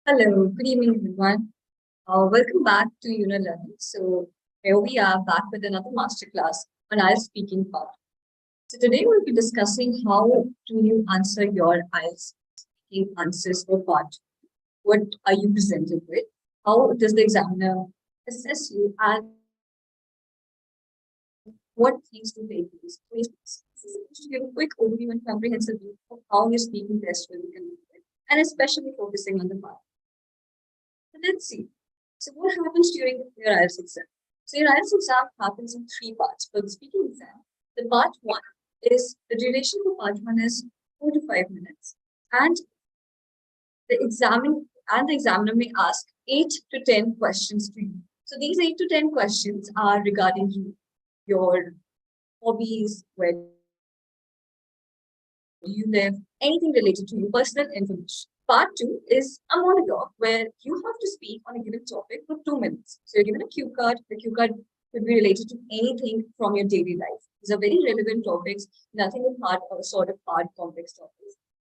Hello, good evening, everyone. Welcome back to Yuno Learning. So here we are back with another masterclass on IELTS speaking part. So today we'll be discussing how do you answer your IELTS speaking answers for part. What are you presented with? How does the examiner assess you, and what things to take place? This is supposed to give a quick overview and comprehensive view of how your speaking test will be conducted, and especially focusing on the part. So let's see. So what happens during your IELTS exam? So your IELTS exam happens in three parts. For the speaking exam, the part one is the duration for part one is 4 to 5 minutes, and the examiner may ask 8 to 10 questions to you. So these 8 to 10 questions are regarding you, your hobbies, where you live, anything related to your personal information. Part two is a monologue where you have to speak on a given topic for 2 minutes. So you're given a cue card. The cue card could be related to anything from your daily life. These are very relevant topics, nothing is hard or sort of hard, complex topics.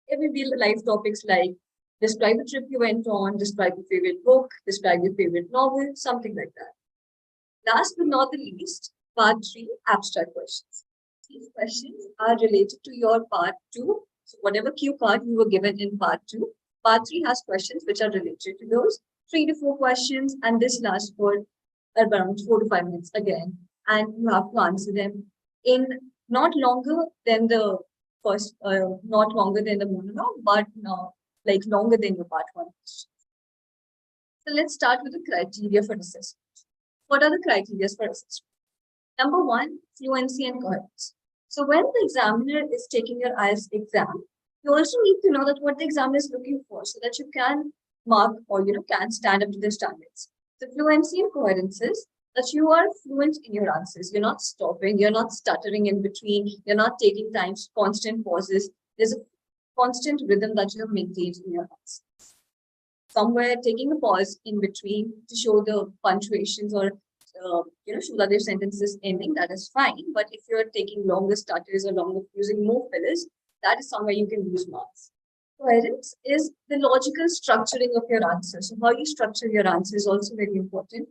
It will be life topics like describe a trip you went on, describe your favorite book, describe your favorite novel, something like that. Last but not the least, part three, abstract questions. These questions are related to your part two. So whatever cue card you were given in part two, part three has questions which are related to those 3 to 4 questions, and this lasts for around 4 to 5 minutes again. And you have to answer them in not longer than the not longer than the monologue, but like longer than your part one. So let's start with the criteria for assessment. What are the criteria for assessment? Number one, fluency and coherence. So when the examiner is taking your IELTS exam, you also need to know that what the examiner is looking for so that you can mark or can stand up to the standards. The fluency and coherence is that you are fluent in your answers. You're not stopping, you're not stuttering in between, you're not taking times, constant pauses. There's a constant rhythm that you have maintained in your answers. Somewhere taking a pause in between to show the punctuations or show that their sentence is ending, that is fine. But if you're taking longer stutters or longer using more fillers, that is somewhere you can lose marks. Coherence is the logical structuring of your answer. So how you structure your answer is also very important.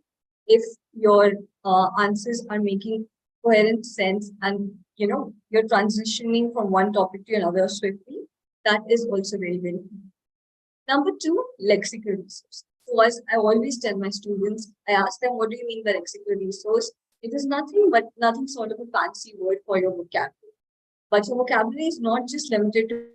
If your answers are making coherent sense and you're transitioning from one topic to another swiftly, that is also very, very important. Number two, lexical resource. So as I always tell my students, I ask them, what do you mean by lexical resource? It is nothing sort of a fancy word for your vocabulary. But your vocabulary is not just limited to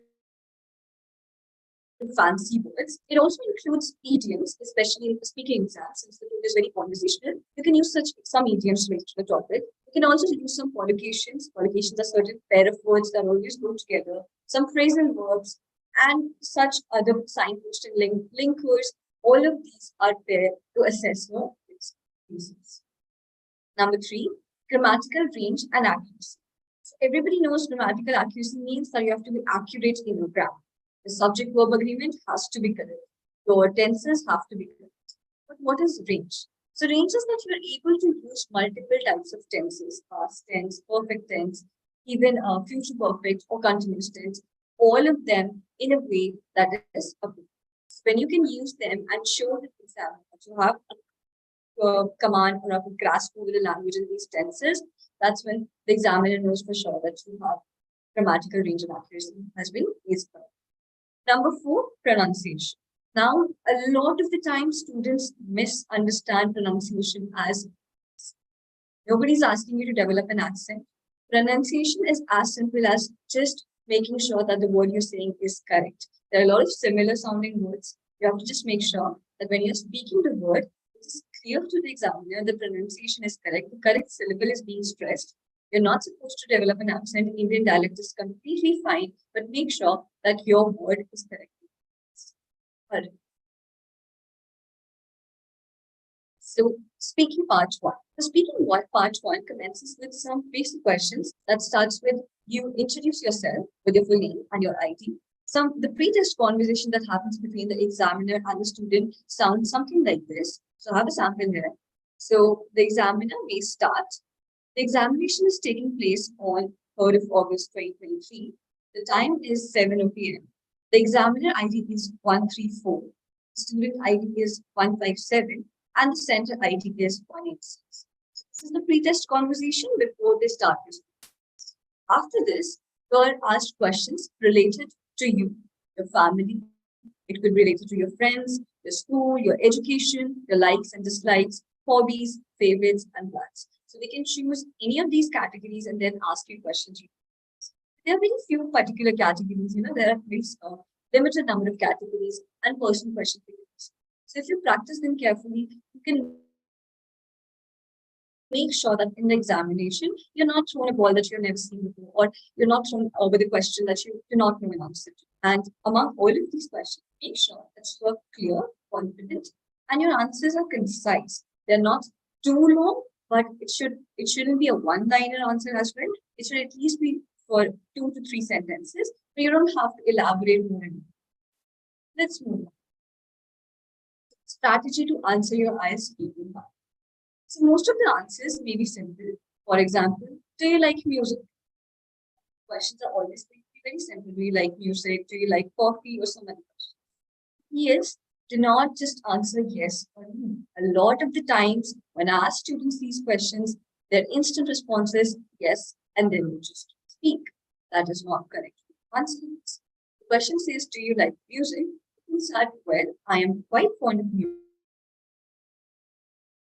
fancy words. It also includes idioms, especially in the speaking exam, since the tool is very conversational. You can use some idioms related to the topic. You can also use some collocations. Collocations are certain pair of words that always go together, some phrasal verbs, and such other signpost and linkers. All of these are there to assess your expertise. Number three, grammatical range and accuracy. So everybody knows grammatical accuracy means that you have to be accurate in your grammar. The subject-verb agreement has to be correct. Your tenses have to be correct. But what is range? So range is that you are able to use multiple types of tenses, past tense, perfect tense, even future perfect or continuous tense, all of them in a way that is applicable. So when you can use them and show the examiner that you have a command or a grasp over the language in these tenses, that's when the examiner knows for sure that you have grammatical range and accuracy has been is correct. Number four, pronunciation. Now, a lot of the time, students misunderstand pronunciation as nobody's asking you to develop an accent. Pronunciation is as simple as just making sure that the word you're saying is correct. There are a lot of similar sounding words. You have to just make sure that when you're speaking the word, it is clear to the examiner the pronunciation is correct, the correct syllable is being stressed. You're not supposed to develop an accent. Indian dialect is completely fine, but make sure that your word is correct. So, speaking part one. The speaking part one commences with some basic questions that starts with you introduce yourself with your full name and your ID. The pre-test conversation that happens between the examiner and the student sounds something like this. So I have a sample here. So the examiner may start. The examination is taking place on 3rd of August 2023. The time is 7 p.m. The examiner ID is 134. student ID is 157, and the center ID is 186. This is the pre-test conversation before they start. After this, you are asked questions related to you, your family. It could be related to your friends, your school, your education, your likes and dislikes, hobbies, favorites, and plans. So we can choose any of these categories and then ask you questions. There are very few particular categories, there are very limited number of categories and personal questions. So if you practice them carefully, you can make sure that in the examination, you're not thrown a ball that you've never seen before, or you're not thrown with a question that you do not know an answer to. And among all of these questions, make sure that you are clear, confident, and your answers are concise. They're not too long, but it shouldn't be a one-liner answer as well. It should at least be for 2 to 3 sentences, but you don't have to elaborate more. Let's move on. Strategy to answer your IELTS speaking part. So most of the answers may be simple. For example, do you like music? Questions are always very simple. Do you like music? Do you like coffee or some other question? Yes, do not just answer yes or no. A lot of the times when I ask students these questions, their instant response is yes, and then you just speak. That is not correct. Answer this. The question says, do you like music? You can start, well, I am quite fond of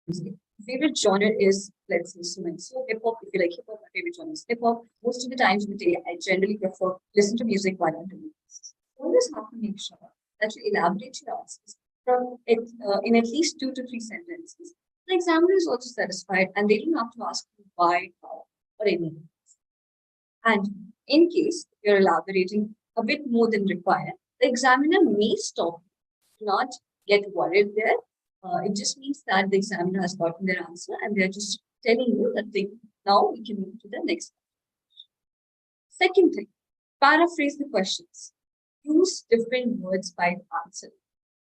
music. Favorite genre is, let's say, so hip hop. If you like hip hop, my favorite genre is hip hop. Most of the times of the day, I generally prefer listen to music while I'm doing this. Always have to make sure that you elaborate your answers from in at least 2 to 3 sentences. The examiner is also satisfied, and they don't have to ask you why, how, or anything. And in case you're elaborating a bit more than required, the examiner may stop. Do not get worried there. It just means that the examiner has gotten their answer and they're just telling you that now we can move to the next. Second thing, paraphrase the questions. Use different words by answer.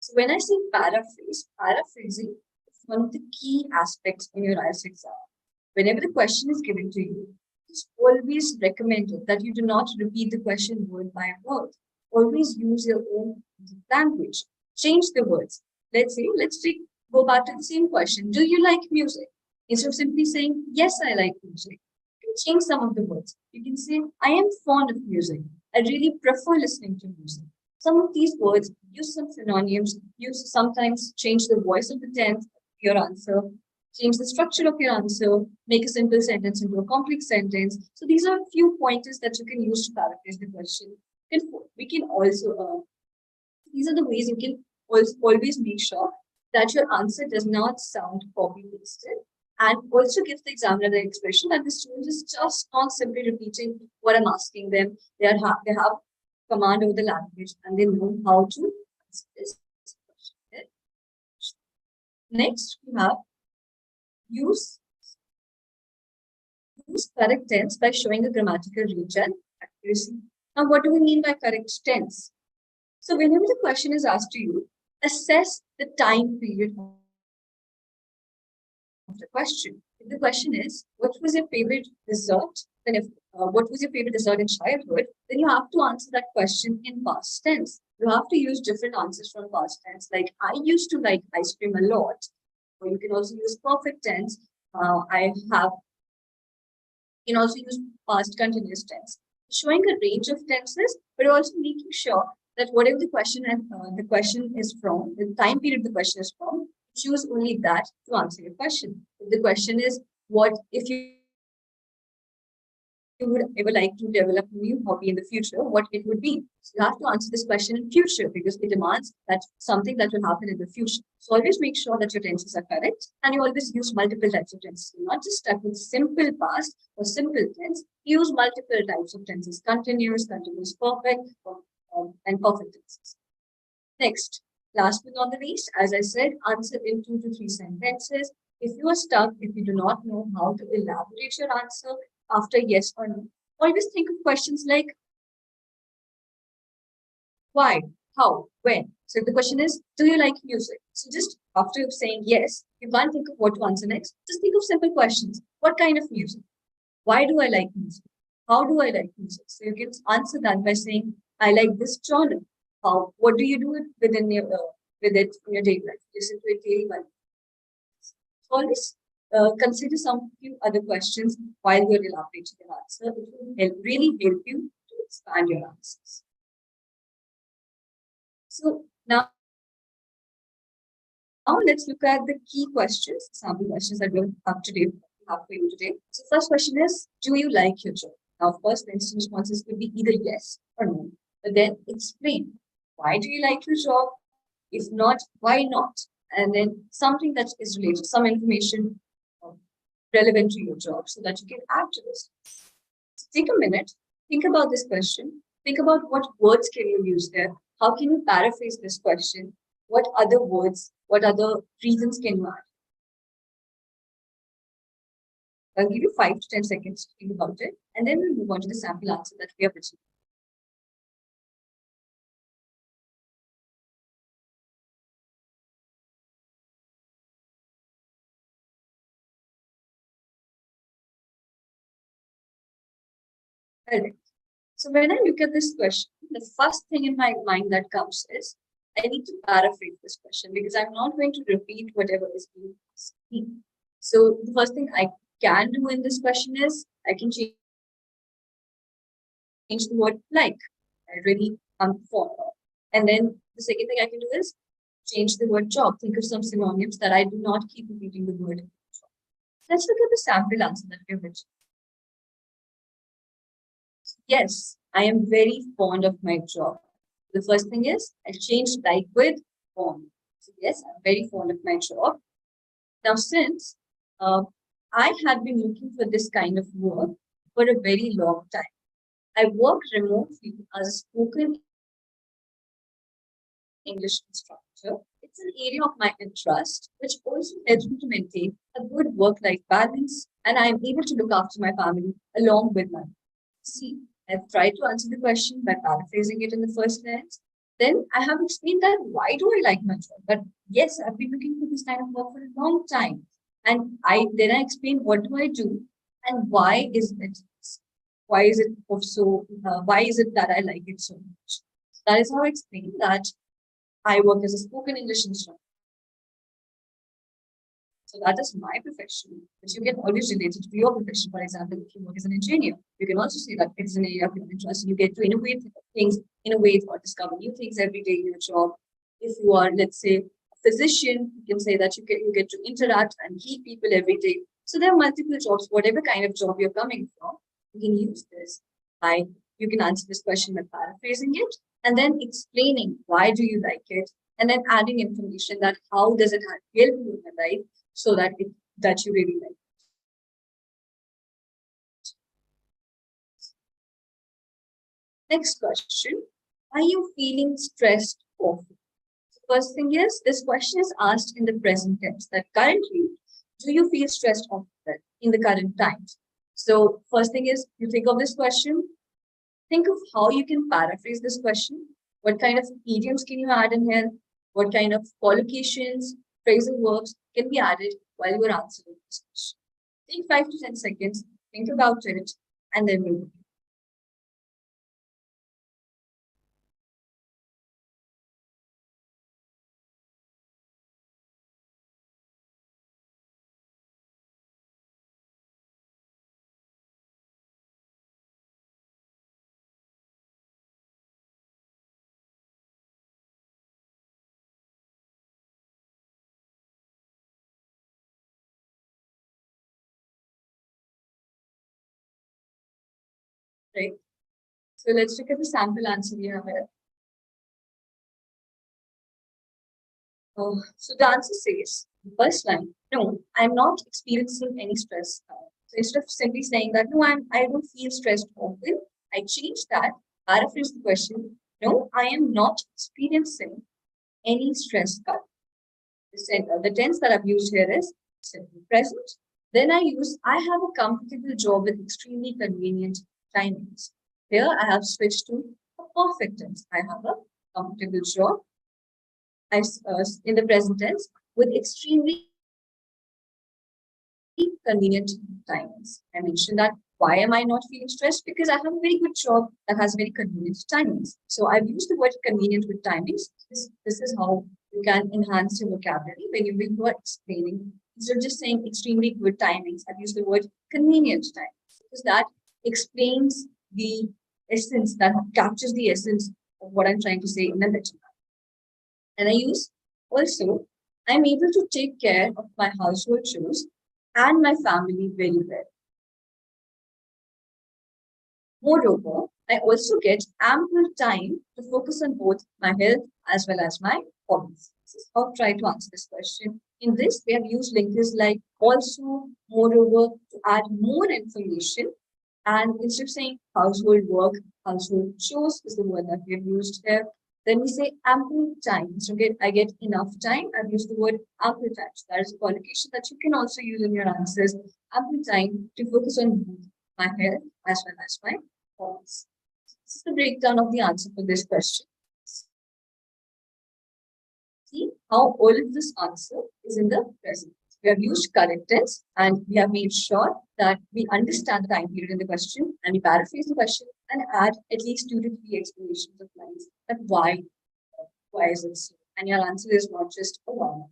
So when I say paraphrasing is one of the key aspects in your IELTS exam. Whenever the question is given to you, it's always recommended that you do not repeat the question word by word. Always use your own language. Change the words. Let's go back to the same question. Do you like music? Instead of simply saying, yes, I like music, you can change some of the words. You can say, I am fond of music. I really prefer listening to music. Some of these words, use some synonyms, sometimes change the voice of the tense of your answer, change the structure of your answer, make a simple sentence into a complex sentence. So these are a few pointers that you can use to paraphrase the question. These are the ways you can always make sure that your answer does not sound copy-pasted, and also gives the examiner the expression that the student is just not simply repeating what I'm asking them. They have command over the language and they know how to answer this question. Next, we have use correct tense by showing a grammatical reach and accuracy. Now, what do we mean by correct tense? So whenever the question is asked to you, assess the time period of the question. If the question is, what was your favorite dessert? Then what was your favorite dessert in childhood? Then you have to answer that question in past tense. You have to use different answers from past tense. Like, I used to like ice cream a lot. Or you can also use perfect tense. You can also use past continuous tense. Showing a range of tenses, but also making sure that whatever the question is from, the time period the question is from, choose only that to answer your question. If the question is, what if you would ever like to develop a new hobby in the future, what it would be? So you have to answer this question in future because it demands that something that will happen in the future. So always make sure that your tenses are correct, and you always use multiple types of tenses. You're not just stuck with simple past or simple tense. Use multiple types of tenses: continuous, continuous perfect, and perfect tenses. Next, last but not the least, as I said, answer in 2 to 3 sentences. If you are stuck, if you do not know how to elaborate your answer after yes or no, always think of questions like why, how, when. So if the question is, do you like music? So just after saying yes, you can't think of what to answer next. Just think of simple questions. What kind of music? Why do I like music? How do I like music? So you can answer that by saying, I like this genre. What do you do within your with it in your daily life. Listen to it daily while always consider some few other questions while you're elaborating your answer. It will really help you to expand your answers. So now let's look at the key questions, sample questions that we have for you today. So first question is, do you like your job? Now, of course, the instant responses could be either yes or no. But then explain, why do you like your job? If not, why not? And then something that is related, some information relevant to your job so that you can add to this. So take a minute, think about this question, think about what words can you use there, how can you paraphrase this question, what other words, what other reasons can you add? I'll give you 5 to 10 seconds to think about it, and then we'll move on to the sample answer that we have written. Correct. So when I look at this question, the first thing in my mind that comes is, I need to paraphrase this question because I'm not going to repeat whatever is being asked. So the first thing I can do in this question is, I can change the word like. I really am fond of. And then the second thing I can do is change the word job. Think of some synonyms that I do not keep repeating the word job. Let's look at the sample answer that we have written. Yes, I am very fond of my job. The first thing is I changed like with fond. So yes, I'm very fond of my job. Now, since I had been looking for this kind of work for a very long time, I work remotely as a spoken English instructor. It's an area of my interest, which also helps me to maintain a good work-life balance, and I'm able to look after my family along with my. See, I've tried to answer the question by paraphrasing it in the first sentence. Then I have explained that why do I like my job? But yes, I've been looking for this kind of work for a long time. And I explain what do I do and why is it why is it that I like it so much? That is how I explain that I work as a spoken English instructor. So that is my profession, but you can always relate it to your profession. For example, if you work as an engineer, you can also say that it's an area of your interest and you get to innovate or discover new things every day in your job. If you are, let's say, a physician, you can say that you get to interact and heal people every day. So there are multiple jobs, whatever kind of job you're coming from, you can use this. You can answer this question by paraphrasing it and then explaining why do you like it, and then adding information that how does it help you in your life so that you really like it. Next question, are you feeling stressed often? First thing is, this question is asked in the present tense, that currently, do you feel stressed often in the current times? So first thing is, you think of this question, think of how you can paraphrase this question. What kind of idioms can you add in here? What kind of collocations, phrasal verbs can be added while you are answering this question? Take 5 to 10 seconds, think about it, and then we'll begin. Right? So let's look at the sample answer we have here. So the answer says, first line, no, I'm not experiencing any stress. So instead of simply saying that, no, I don't feel stressed often, I change that, paraphrase the question, no, I am not experiencing any stress. The tense that I've used here is simple present. Then I have a comfortable job with extremely convenient timings. Here I have switched to a perfect tense. I have a comfortable job in the present tense with extremely convenient timings. I mentioned that Why am I not feeling stressed? Because I have a very good job that has very convenient timings. So I've used the word convenient with timings. This is how you can enhance your vocabulary when you are explaining. Instead of just saying extremely good timings, I've used the word convenient timings because that explains the essence, that captures the essence of what I'm trying to say in a better manner. And I use also, I'm able to take care of my household chores and my family very well. Moreover, I also get ample time to focus on both my health as well as my hobbies. This is how I try to answer this question. In this, we have used linkers like also, moreover, to add more information. And instead of saying household work, household chores is the word that we have used here. Then we say ample time. So I get enough time. I've used the word ample time. So that is a qualification that you can also use in your answers. Ample time to focus on both my health as well as my hobbies. This is the breakdown of the answer for this question. See how all of this answer is in the present. We have used correct tense and we have made sure that we understand the time period in the question and we paraphrase the question and add at least 2 to 3 explanations of lines that why is it so? And your answer is not just a one.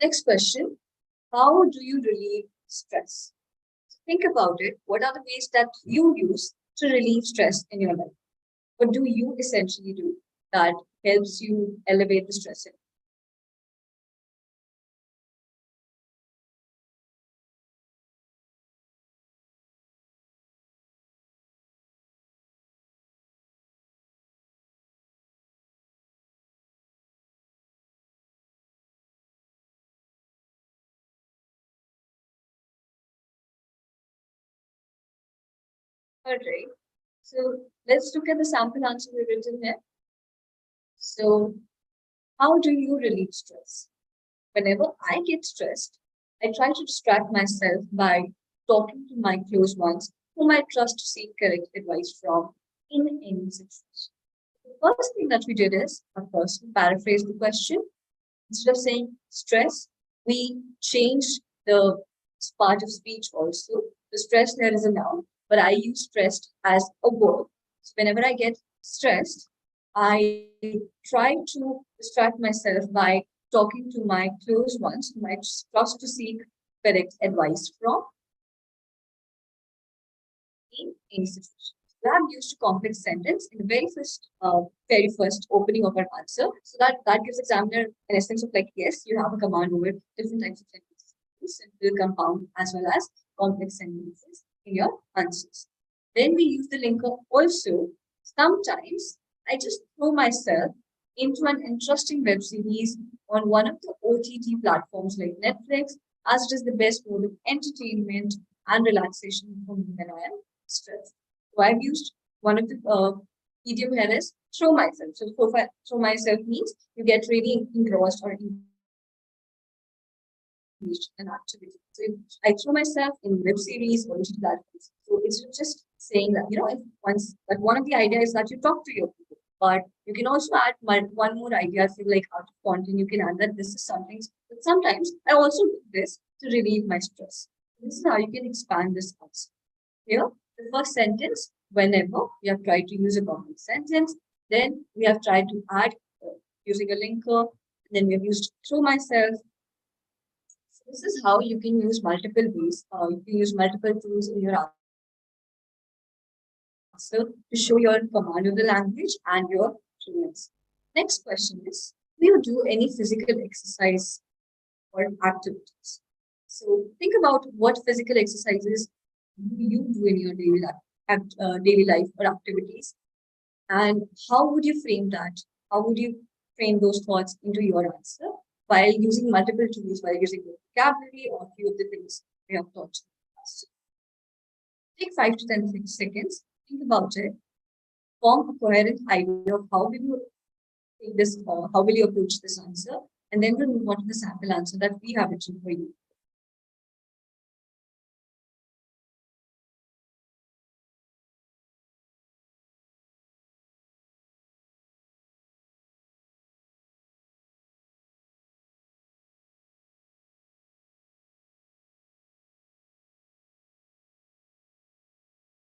Next question, how do you relieve stress? Think about it. What are the ways that you use to relieve stress in your life? What do you essentially do that helps you elevate the stress in? All right. So let's look at the sample answer we've written here. So how do you relieve stress? Whenever I get stressed, I try to distract myself by talking to my close ones whom I trust to seek correct advice from in any situation. The first thing that we did is, of course, we paraphrase the question. Instead of saying stress, we changed the part of speech also. The stress there is a noun, but I use stressed as a verb. So whenever I get stressed, I try to distract myself by talking to my close ones whom I trust to seek correct advice from in any situation. We have used a complex sentence in the very first opening of our answer. So that gives examiner an essence of like, yes, you have a command over different types of sentences, simple, compound, as well as complex sentences in your answers. Then we use the linker also. Sometimes I just throw myself into an interesting web series on one of the OTT platforms like Netflix, as it is the best mode of entertainment and relaxation for me when I am stressed. So I've used one of the idiom here is throw myself. So throw myself means you get really engrossed or engaged in an activity. So I throw myself in web series or OTT platforms. So it's just saying that, if once, but one of the ideas is that you talk to your people. But you can also add one more idea. If you like out of content, you can add that this is something. But sometimes I also do this to relieve my stress. This is how you can expand this concept. Here, the first sentence, whenever we have tried to use a common sentence, then we have tried to add using a linker, then we have used through myself. So this is how you can use multiple ways. You can use multiple tools in your answer to show your command of the language and your fluency. Next question is, do you do any physical exercise or activities? So think about what physical exercises do you do in your daily life or activities, and how would you frame that? How would you frame those thoughts into your answer while using multiple tools, while using the vocabulary or a few of the things we have taught us? Take 5 to 10 seconds, think about it, form a coherent idea of how will you take this, how will you approach this answer, and then we'll move on to the sample answer that we have written for you.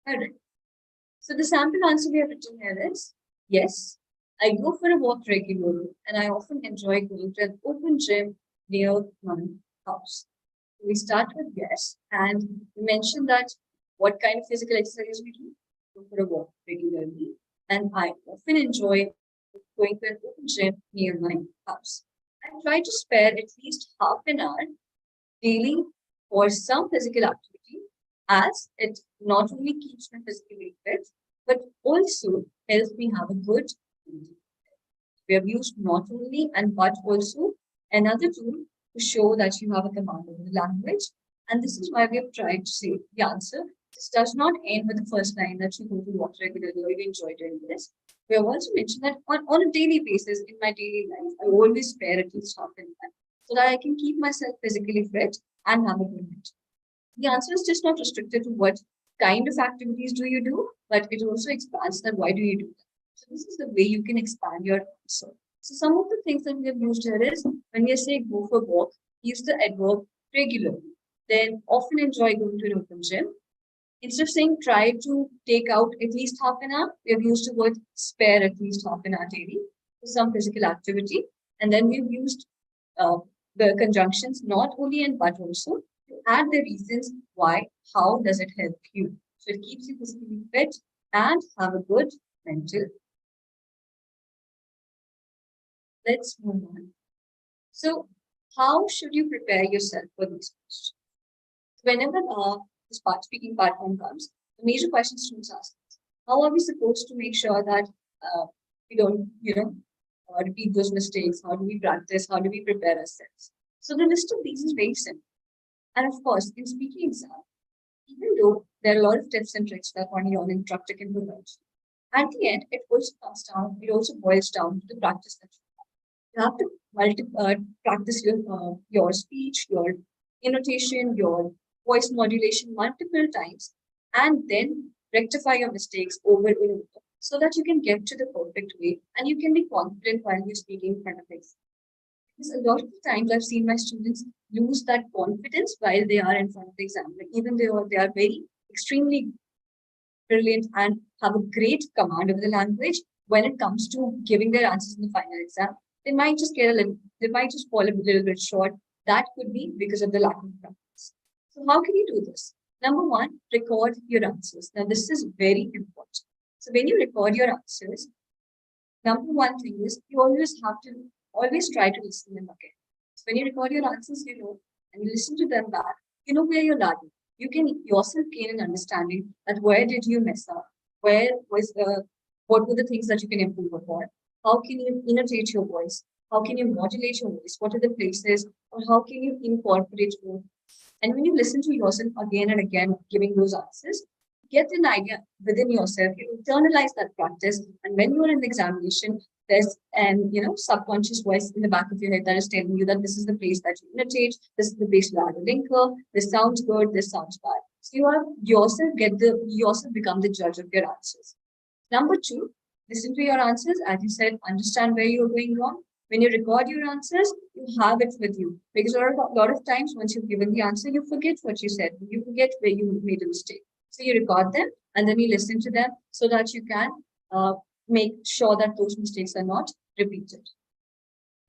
Alright. So the sample answer we have written here is yes. I go for a walk regularly and I often enjoy going to an open gym near my house. We start with yes, and we mentioned that what kind of physical exercise we do. Go for a walk regularly, and I often enjoy going to an open gym near my house. I try to spare at least half an hour daily for some physical activity, as it not only keeps me physically fit, but also helps me have a good mental. We have used not only and but also another tool to show that you have a command over the language. And this is why we have tried to say the answer. This does not end with the first line that you go to watch regularly or you enjoy doing this. We have also mentioned that on a daily basis in my daily life, I always spare at least half an hour so that I can keep myself physically fit and have a good mental. The answer is just not restricted to what kind of activities do you do, but it also expands that why do you do that. So this is the way you can expand your answer. So some of the things that we have used here is when we say go for walk, use the adverb regularly. Then often enjoy going to an open gym. Instead of saying try to take out at least half an hour, we have used the word spare at least half an hour daily for some physical activity. And then we've used uh, the conjunctions not only and but also to add the reasons why, how does it help you. So it keeps you physically fit and have a good mental. Let's move on. So how should you prepare yourself for these questions? Whenever this part speaking part one comes, the major question students ask is, how are we supposed to make sure that we don't, repeat those mistakes? How do we practice? How do we prepare ourselves? So the list of these is very simple. And of course, in speaking exam, even though there are a lot of tips and tricks that one young instructor can provide, at the end, it also boils down to the practice that you have to practice your speech, your intonation, your voice modulation multiple times, and then rectify your mistakes over and over so that you can get to the perfect way and you can be confident while you're speaking in front of exam. Because a lot of the times I've seen my students lose that confidence while they are in front of the exam. Like even they are very extremely brilliant and have a great command of the language, when it comes to giving their answers in the final exam, they might just fall a little bit short. That could be because of the lack of practice. So how can you do this? Number one, record your answers. Now this is very important. So when you record your answers, number one thing is you always have to always try to listen them again. So when you record your answers, and you listen to them back, you know where you're lagging. You can yourself gain an understanding that where did you mess up, where was what were the things that you can improve upon, how can you innovate your voice, how can you modulate your voice, what are the places, or how can you incorporate more. And when you listen to yourself again and again giving those answers, get an idea within yourself, you internalize that practice, and when you're in the examination, there's an subconscious voice in the back of your head that is telling you that this is the place that you imitate, this is the place you add a linker, this sounds good, this sounds bad. So you have yourself become the judge of your answers. Number two, listen to your answers. As you said, understand where you're going wrong. When you record your answers, you have it with you. Because a lot of times, once you've given the answer, you forget what you said. You forget where you made a mistake. So you record them and then you listen to them so that you can make sure that those mistakes are not repeated.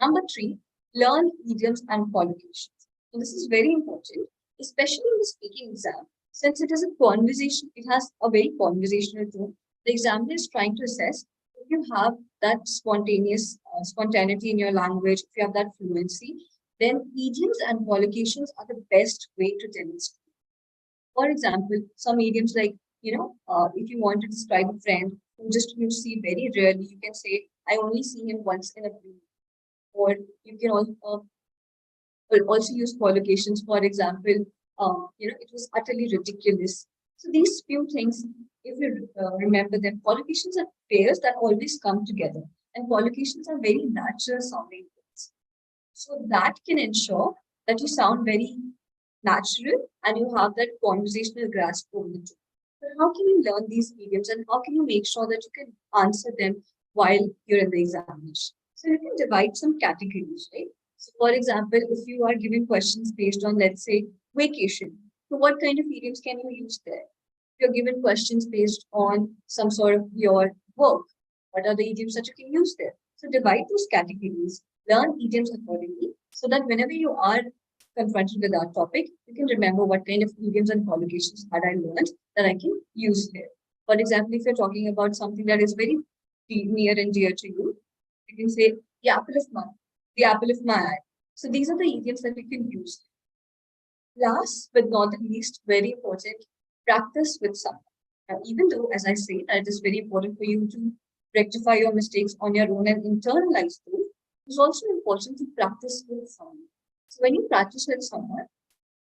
Number three, learn idioms and collocations. So this is very important, especially in the speaking exam, since it is a conversation, it has a very conversational tone. The examiner is trying to assess if you have that spontaneity in your language, if you have that fluency, then idioms and collocations are the best way to demonstrate. For example, some idioms like, if you want to describe a friend who just you see very rarely, you can say, I only see him once in a blue. Or you can also use collocations. For example, it was utterly ridiculous. So these few things, if you remember them, collocations are pairs that always come together. And collocations are very natural sounding words. So that can ensure that you sound very natural and you have that conversational grasp over the two. But how can you learn these idioms and how can you make sure that you can answer them while you're in the examination? So you can divide some categories, right? So for example, if you are given questions based on, let's say, vacation, so what kind of idioms can you use there? You're given questions based on some sort of your work. What are the idioms that you can use there? So divide those categories, learn idioms accordingly, so that whenever you are confronted with that topic, you can remember what kind of idioms and collocations had I learned that I can use here. For example, if you're talking about something that is very near and dear to you, you can say the apple of my, the apple of my eye. So these are the idioms that we can use. Last but not the least, very important, practice with someone. Now, even though, as I say, that it is very important for you to rectify your mistakes on your own and internalize those, it's also important to practice with someone. So when you practice with someone,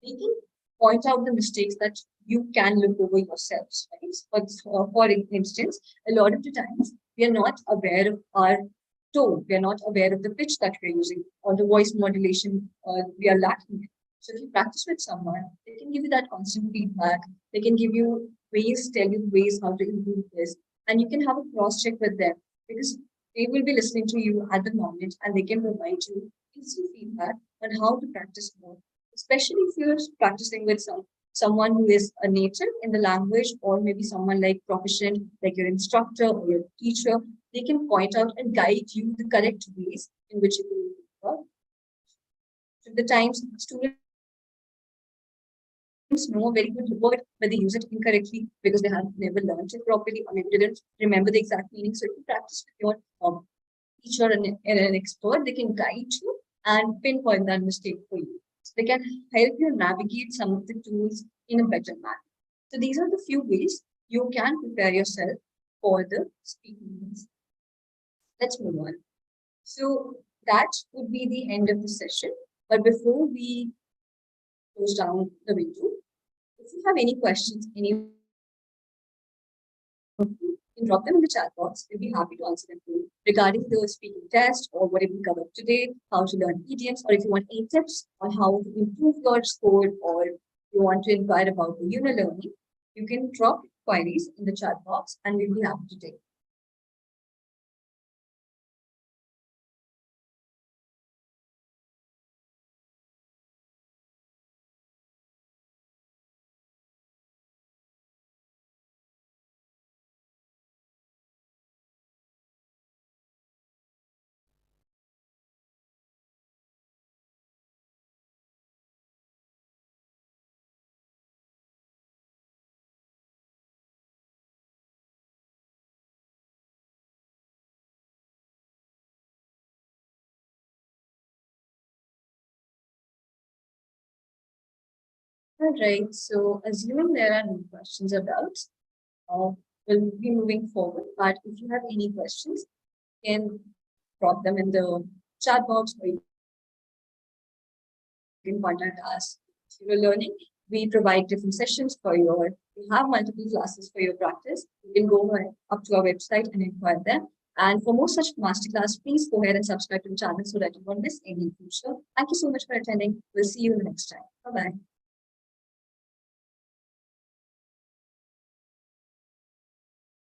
they can point out the mistakes that you can look over yourselves, right? For instance, a lot of the times we are not aware of our tone, we are not aware of the pitch that we're using or the voice modulation we are lacking. So if you practice with someone, they can give you that constant feedback. They can give you ways, tell you ways how to improve this, and you can have a cross check with them because they will be listening to you at the moment and they can provide you instant feedback on how to practice more, especially if you're practicing with someone who is a native in the language or maybe someone like proficient, like your instructor or your teacher. They can point out and guide you the correct ways in which you can work. So the times students know a very good word, but they use it incorrectly because they have never learned it properly or maybe didn't remember the exact meaning. So if you practice with your teacher and an expert, they can guide you and pinpoint that mistake for you. So they can help you navigate some of the tools in a better manner. So these are the few ways you can prepare yourself for the speaking. Let's move on. So that would be the end of the session. But before we close down the window, if you have any questions, any you can drop them in the chat box. We'll be happy to answer them for you regarding the speaking test or whatever we covered today, how to learn idioms, or if you want any tips on how to improve your score, or you want to inquire about the Yuno learning, you can drop queries in the chat box and we'll be happy to take. All right, so assuming there are no questions about, we'll be moving forward. But if you have any questions, you can drop them in the chat box or you can contact us. If you're learning, we provide different sessions for your, we have multiple classes for your practice. You can go up to our website and inquire them. And for more such masterclass, please go ahead and subscribe to the channel so that you won't miss any future. Thank you so much for attending. We'll see you in the next time. Bye-bye.